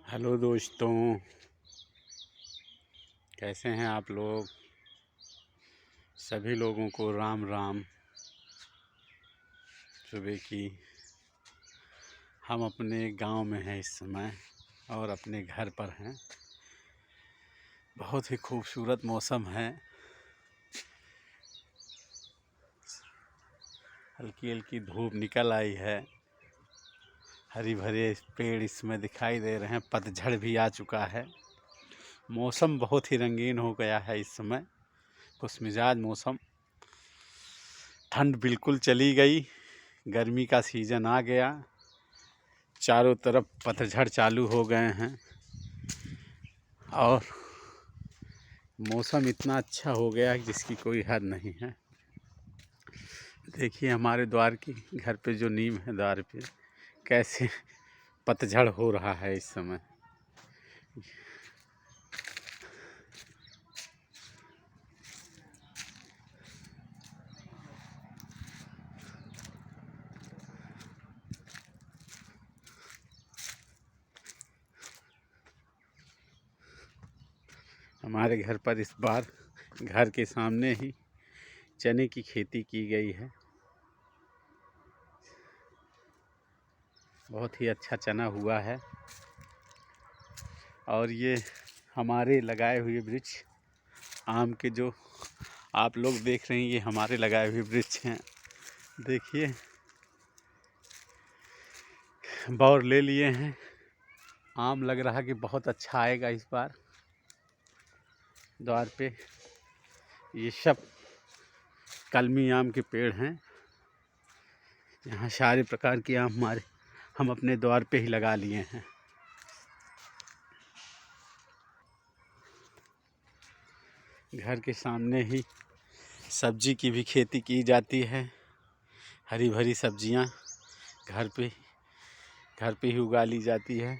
Hello दोस्तों, कैसे हैं आप लोग। सभी लोगों को राम राम। सुबह की हम अपने गांव में हैं इस समय और अपने घर पर हैं। बहुत ही खूबसूरत मौसम है। हल्की हल्की धूप निकल आई है। हरी भरे पेड़ इसमें दिखाई दे रहे हैं। पतझड़ भी आ चुका है। मौसम बहुत ही रंगीन हो गया है इस समय। खुशमिजाज मौसम। ठंड बिल्कुल चली गई। गर्मी का सीज़न आ गया। चारों तरफ पतझड़ चालू हो गए हैं और मौसम इतना अच्छा हो गया है जिसकी कोई हद नहीं है। देखिए हमारे द्वार की घर पे जो नीम है, द्वार पे कैसे पतझड़ हो रहा है इस समय। हमारे घर पर इस बार घर के सामने ही चने की खेती की गई है। बहुत ही अच्छा चना हुआ है और ये हमारे लगाए हुए वृक्ष आम के जो आप लोग देख रहे हैं, ये हमारे लगाए हुए वृक्ष हैं। देखिए बौर ले लिए हैं। आम लग रहा कि बहुत अच्छा आएगा इस बार। द्वार पे ये सब कलमी आम के पेड़ हैं। यहाँ सारे प्रकार के आम हम अपने द्वार पे ही लगा लिए हैं। घर के सामने ही सब्जी की भी खेती की जाती है। हरी भरी सब्जियां घर पे ही उगा ली जाती है।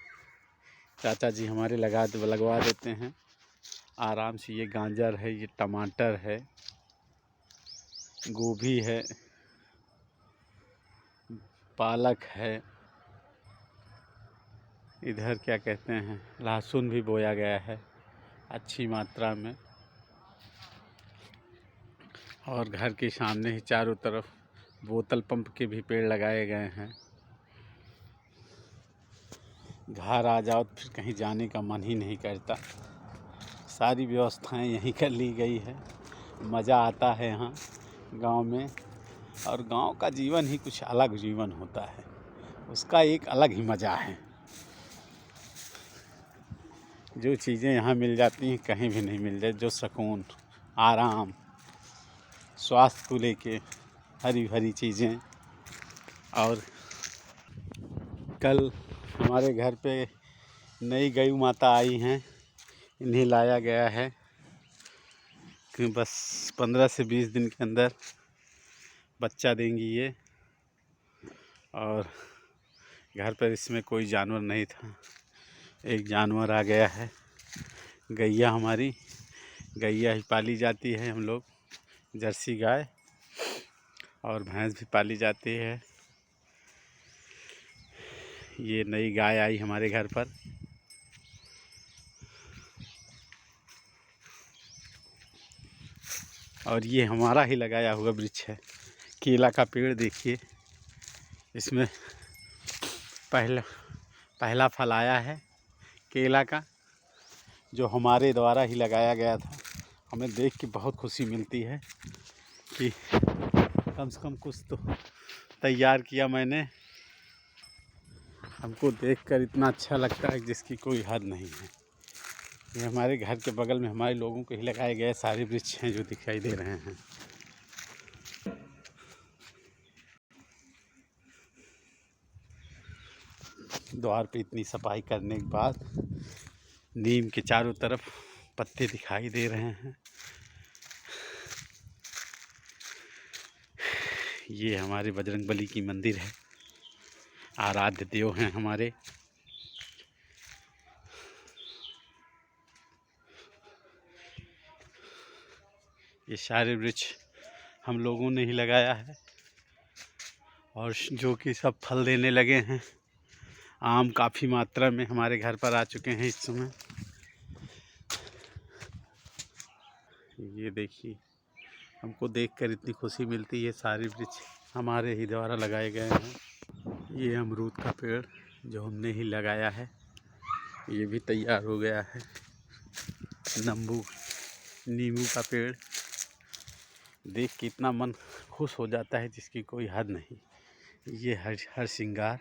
चाचा जी हमारे लगवा देते हैं आराम से। ये गाजर है, ये टमाटर है, गोभी है, पालक है, इधर क्या कहते हैं, लहसुन भी बोया गया है अच्छी मात्रा में। और घर के सामने ही चारों तरफ बोतल पंप के भी पेड़ लगाए गए हैं। घर आ जाओ तो फिर कहीं जाने का मन ही नहीं करता। सारी व्यवस्थाएं यहीं कर ली गई है। मज़ा आता है यहाँ गांव में। और गांव का जीवन ही कुछ अलग जीवन होता है। उसका एक अलग ही मज़ा है। जो चीज़ें यहाँ मिल जाती हैं कहीं भी नहीं मिल जाए। जो सुकून, आराम, स्वास्थ्य को लेके हरी भरी चीज़ें। और कल हमारे घर पे नई गऊ माता आई हैं। इन्हें लाया गया है कि बस 15 से 20 दिन के अंदर बच्चा देंगी ये। और घर पर इसमें कोई जानवर नहीं था। एक जानवर आ गया है, गैया। हमारी गैया ही पाली जाती है। हम लोग जर्सी गाय और भैंस भी पाली जाती है। ये नई गाय आई हमारे घर पर। और ये हमारा ही लगाया हुआ वृक्ष है। केला का पेड़ देखिए, इसमें पहला फल आया है केला का, जो हमारे द्वारा ही लगाया गया था। हमें देख के बहुत खुशी मिलती है कि कम से कम कुछ तो तैयार किया मैंने। हमको देखकर इतना अच्छा लगता है जिसकी कोई हद नहीं है। ये हमारे घर के बगल में हमारे लोगों के ही लगाए गए सारे वृक्ष हैं जो दिखाई दे रहे हैं। द्वार पे इतनी सफाई करने के बाद नीम के चारों तरफ पत्ते दिखाई दे रहे हैं। ये हमारे बजरंगबली की मंदिर है। आराध्य देव हैं हमारे। ये सारे वृक्ष हम लोगों ने ही लगाया है और जो कि सब फल देने लगे हैं। आम काफ़ी मात्रा में हमारे घर पर आ चुके हैं इस समय। ये देखिए, हमको देखकर इतनी खुशी मिलती है। सारे वृक्ष हमारे ही द्वारा लगाए गए हैं। ये अमरूद का पेड़ जो हमने ही लगाया है, ये भी तैयार हो गया है। नींबू का पेड़ देख के इतना मन खुश हो जाता है जिसकी कोई हद नहीं। ये हर श्रृंगार,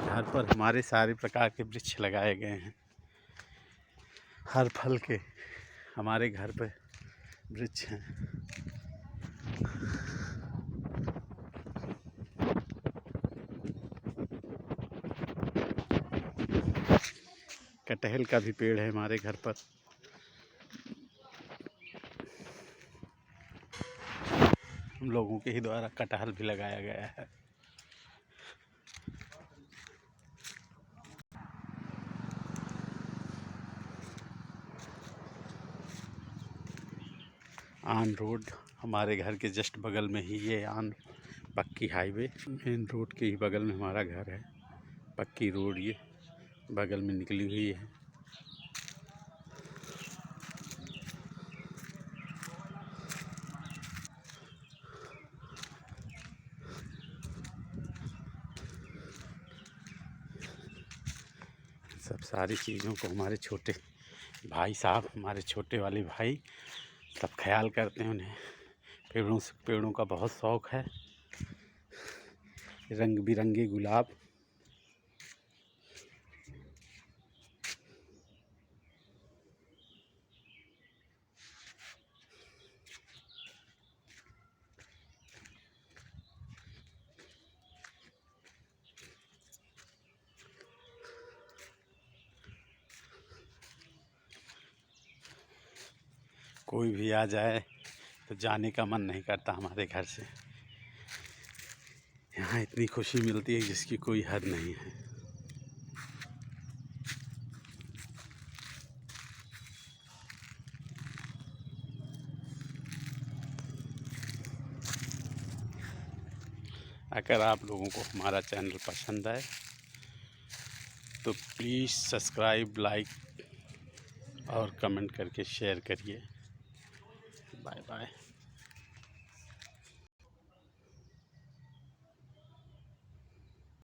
घर पर हमारे सारे प्रकार के वृक्ष लगाए गए हैं। हर फल के हमारे घर पे वृक्ष हैं। कटहल का भी पेड़ है हमारे घर पर। हम लोगों के ही द्वारा कटहल भी लगाया गया है। आन रोड हमारे घर के जस्ट बगल में ही, ये आन पक्की हाईवे मेन रोड के ही बगल में हमारा घर है। पक्की रोड ये बगल में निकली हुई है। सब सारी चीज़ों को हमारे छोटे भाई साहब, हमारे छोटे वाले भाई सब ख्याल करते हैं। उन्हें पेड़ों का बहुत शौक़ है। रंग बिरंगे गुलाब, कोई भी आ जाए तो जाने का मन नहीं करता हमारे घर से। यहाँ इतनी खुशी मिलती है जिसकी कोई हद नहीं है। अगर आप लोगों को हमारा चैनल पसंद आए तो प्लीज़ सब्सक्राइब, लाइक और कमेंट करके शेयर करिए। Bye bye.